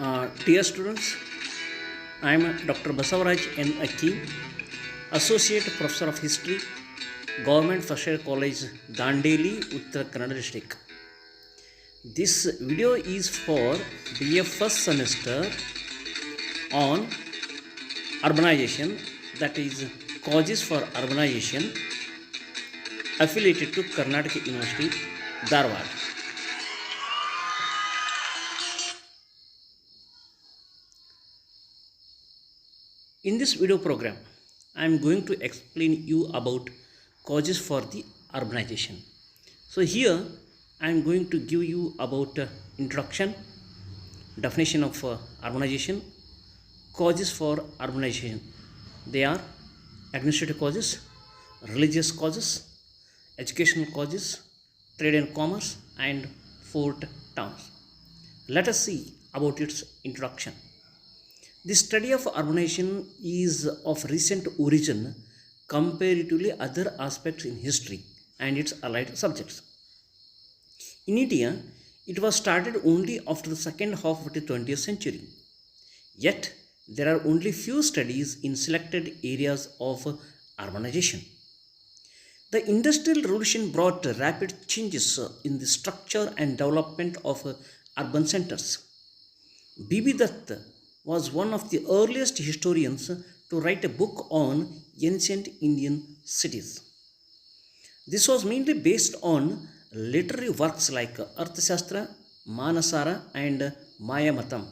Dear students, I am Dr. Basavaraj N. Akki, Associate Professor of History, Government First Year College, Dandeli, Uttar Kannada District. This video is for BF first semester on urbanization, that is causes for urbanization, affiliated to Karnataka University, Dharwad. In this video program, I am going to explain you about causes for the urbanization. So here I am going to give you about introduction, definition of urbanization, causes for urbanization. They are administrative causes, religious causes, educational causes, trade and commerce, and fort towns. Let us see about its introduction. The study of urbanization is of recent origin comparatively other aspects in history and its allied subjects. In India, it was started only after the second half of the 20th century. Yet, there are only few studies in selected areas of urbanization. The Industrial Revolution brought rapid changes in the structure and development of urban centers. B.B. Dutt was one of the earliest historians to write a book on ancient Indian cities. This was mainly based on literary works like Arthashastra, Manasara, and Mayamatam.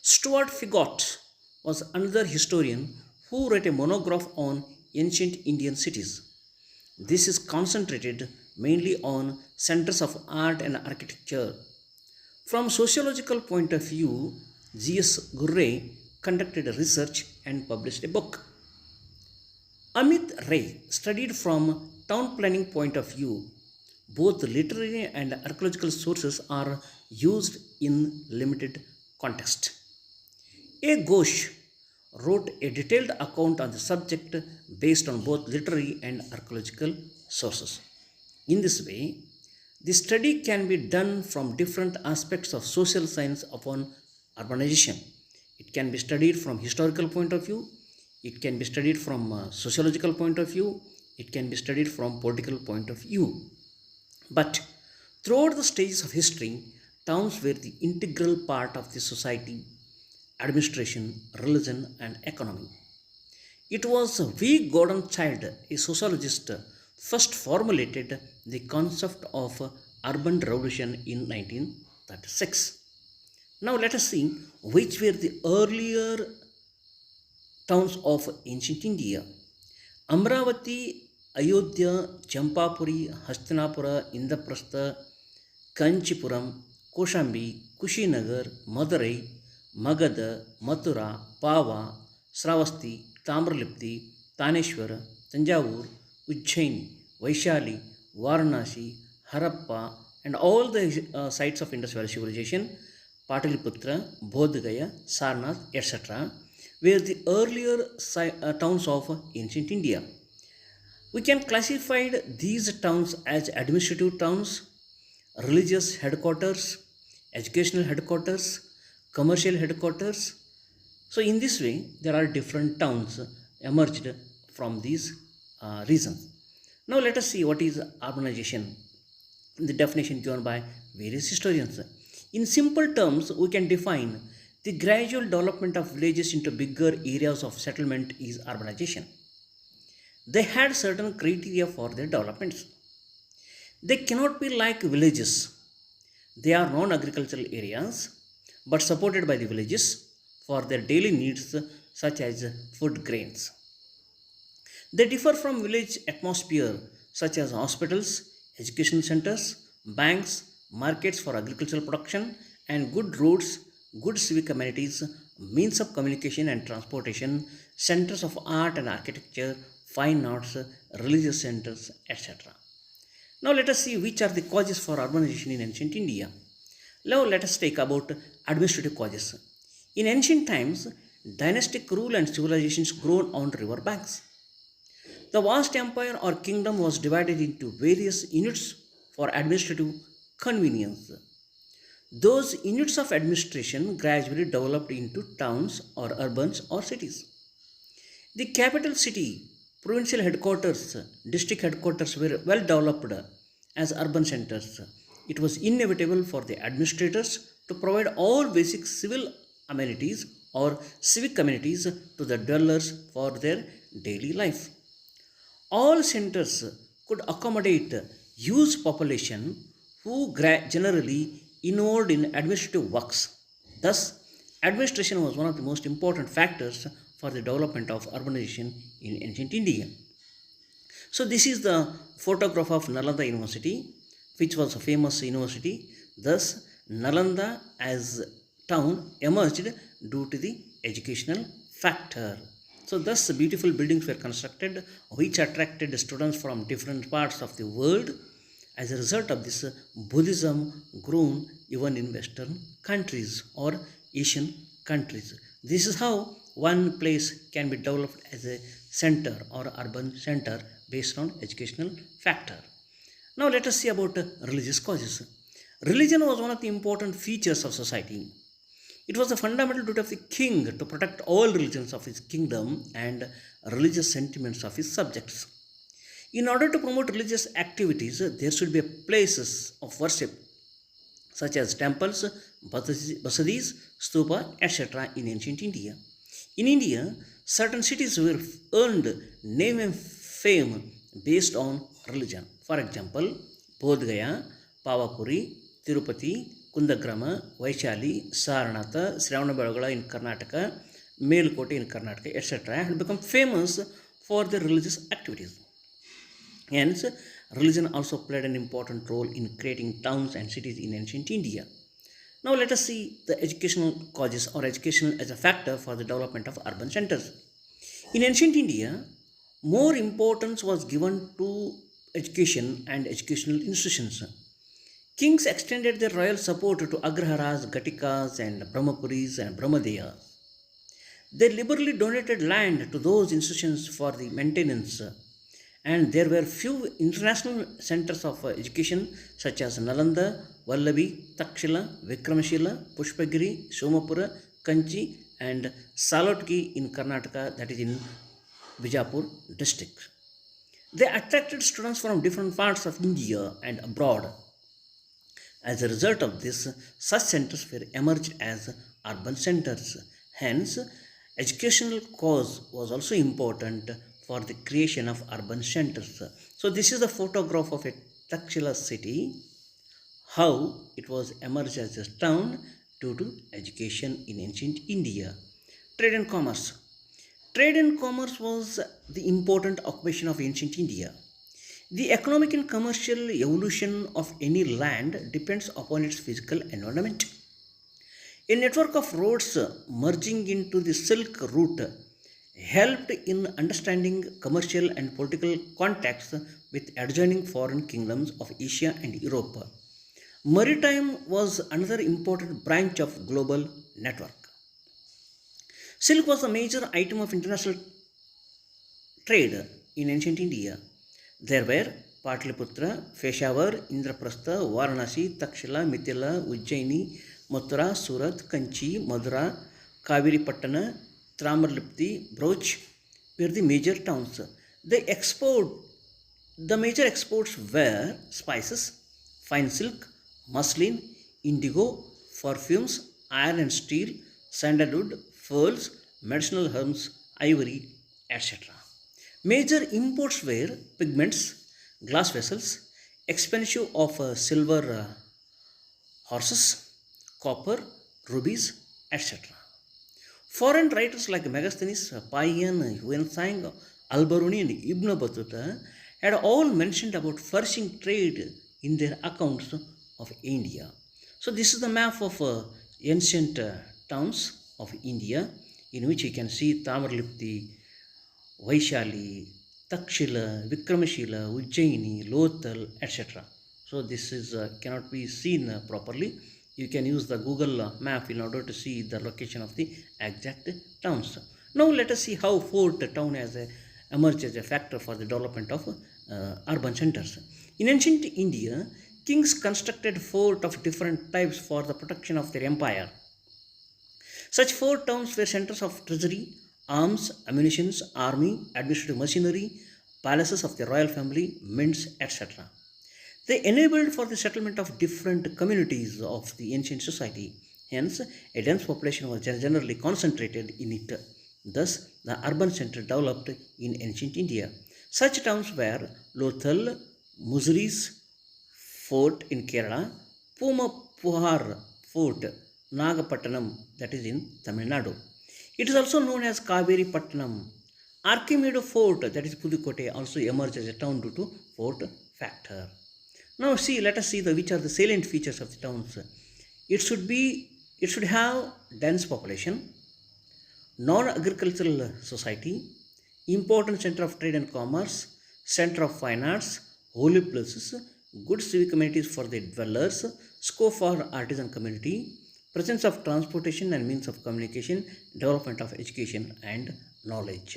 Stuart Figott was another historian who wrote a monograph on ancient Indian cities. This is concentrated mainly on centers of art and architecture. From sociological point of view, G.S. Gurre conducted research and published a book. Amit Ray studied from town planning point of view. Both literary and archaeological sources are used in limited context. A. Ghosh wrote a detailed account on the subject based on both literary and archaeological sources. In this way, the study can be done from different aspects of social science upon urbanization. It can be studied from historical point of view, it can be studied from sociological point of view, it can be studied from political point of view. But throughout the stages of history, towns were the integral part of the society, administration, religion, and economy. It was V. Gordon Childe, a sociologist, first formulated the concept of urban revolution in 1936. Now let us see which were the earlier towns of ancient India. Amravati, Ayodhya, Champapuri, Hastinapura, Indraprastha, Kanchipuram, Koshambi, Kushinagar, Madurai, Magadha, Mathura, Pava, Sravasti, Tamralipti, Taneshwara, Tanjavur, Ujjaini, Vaishali, Varanasi, Harappa, and all the sites of Indus Valley civilization, Pataliputra, Bodhgaya, Sarnath, etc., were the earlier towns of ancient India. We can classify these towns as administrative towns, religious headquarters, educational headquarters, commercial headquarters. So, in this way, there are different towns emerged from these regions. Now, let us see what is urbanization, the definition given by various historians. In simple terms, we can define the gradual development of villages into bigger areas of settlement is urbanization. They had certain criteria for their developments. They cannot be like villages. They are non-agricultural areas but supported by the villages for their daily needs such as food grains. They differ from village atmosphere such as hospitals, education centers, banks, markets for agricultural production, and good roads, good civic amenities, means of communication and transportation, centers of art and architecture, fine arts, religious centers, etc. Now let us see which are the causes for urbanization in ancient India. Now let us take about administrative causes. In ancient times, dynastic rule and civilizations grown on river banks. The vast empire or kingdom was divided into various units for administrative convenience. Those units of administration gradually developed into towns or urbans or cities. The capital city, provincial headquarters, district headquarters were well developed as urban centers. It was inevitable for the administrators to provide all basic civil amenities or civic amenities to the dwellers for their daily life. All centers could accommodate huge population who generally involved in administrative works. Thus, administration was one of the most important factors for the development of urbanization in ancient India. So this is the photograph of Nalanda University, which was a famous university. Thus, Nalanda as town emerged due to the educational factor. So thus beautiful buildings were constructed which attracted students from different parts of the world. As a result of this, Buddhism grown even in Western countries or Asian countries. This is how one place can be developed as a center or urban center based on educational factor. Now let us see about religious causes. Religion was one of the important features of society. It was the fundamental duty of the king to protect all religions of his kingdom and religious sentiments of his subjects. In order to promote religious activities, there should be places of worship such as temples, basadis, stupa, etc. in ancient India. In India, certain cities were earned name and fame based on religion. For example, Bodh Gaya, Pavapuri, Tirupati, Kundagrama, Vaishali, Saranatha, Sravanabelagala in Karnataka, Melkote in Karnataka, etc. had become famous for their religious activities. Hence, religion also played an important role in creating towns and cities in ancient India. Now, let us see the educational causes or education as a factor for the development of urban centers. In ancient India, more importance was given to education and educational institutions. Kings extended their royal support to Agraharas, Gatikas, and Brahmapuris and Brahmadeyas. They liberally donated land to those institutions for the maintenance, and there were few international centers of education such as Nalanda, Vallabhi, Takshila, Vikramashila, Pushpagiri, Somapura, Kanchi, and Salotki in Karnataka, that is in Bijapur district. They attracted students from different parts of India and abroad. As a result of this, such centers were emerged as urban centers. Hence, educational cause was also important for the creation of urban centers. So this is the photograph of a Takshila city, how it was emerged as a town due to education in ancient India. Trade and commerce. Trade and commerce was the important occupation of ancient India. The economic and commercial evolution of any land depends upon its physical environment. A network of roads merging into the Silk Route helped in understanding commercial and political contacts with adjoining foreign kingdoms of Asia and Europe. Maritime was another important branch of global network. Silk was a major item of international trade in ancient India. There were Patliputra, Peshawar, Indraprastha, Varanasi, Takshila, Mithila, Ujjaini, Mathura, Surat, Kanchi, Madura, Kaveri Pattana, Tramarlipti, Broch were the major towns. The major exports were spices, fine silk, muslin, indigo, perfumes, iron and steel, sandalwood, pearls, medicinal herbs, ivory, etc. Major imports were pigments, glass vessels, expensive of silver horses, copper, rubies, etc. Foreign writers like Megasthenes, Payan, Huensang, Al-Biruni and Ibn Battuta had all mentioned about flourishing trade in their accounts of India. So this is the map of ancient towns of India, in which you can see Tamarlipti, Vaishali, Takshila, Vikramashila, Ujjaini, Lothal, etc. So this is cannot be seen properly. You can use the Google map in order to see the location of the exact towns. Now let us see how Fort town has emerged as a factor for the development of urban centers. In ancient India, Kings constructed forts of different types for the protection of their empire. Such fort towns were centers of treasury, arms, ammunition, army, administrative machinery, palaces of the royal family, mints, etc. They enabled for the settlement of different communities of the ancient society. Hence, a dense population was generally concentrated in it. Thus, the urban center developed in ancient India. Such towns were Lothal, Muziris Fort in Kerala, Pumapuhar Fort, Nagapattanam, that is in Tamil Nadu. It is also known as Kaveri Pattanam. Archimedo Fort, that is Pudukkottai, also emerged as a town due to fort factor. Now see, let us see which are the salient features of the towns. It should have dense population, non-agricultural society, important center of trade and commerce, center of fine arts, holy places, good civic amenities for the dwellers, scope for artisan community, presence of transportation and means of communication, development of education and knowledge.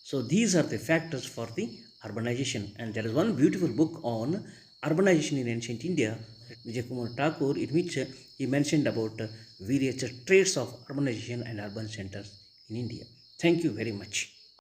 So these are the factors for the urbanization, and there is one beautiful book on urbanization in ancient India, Vijay Kumar Thakur, in which he mentioned about various traits of urbanization and urban centers in India. Thank you very much.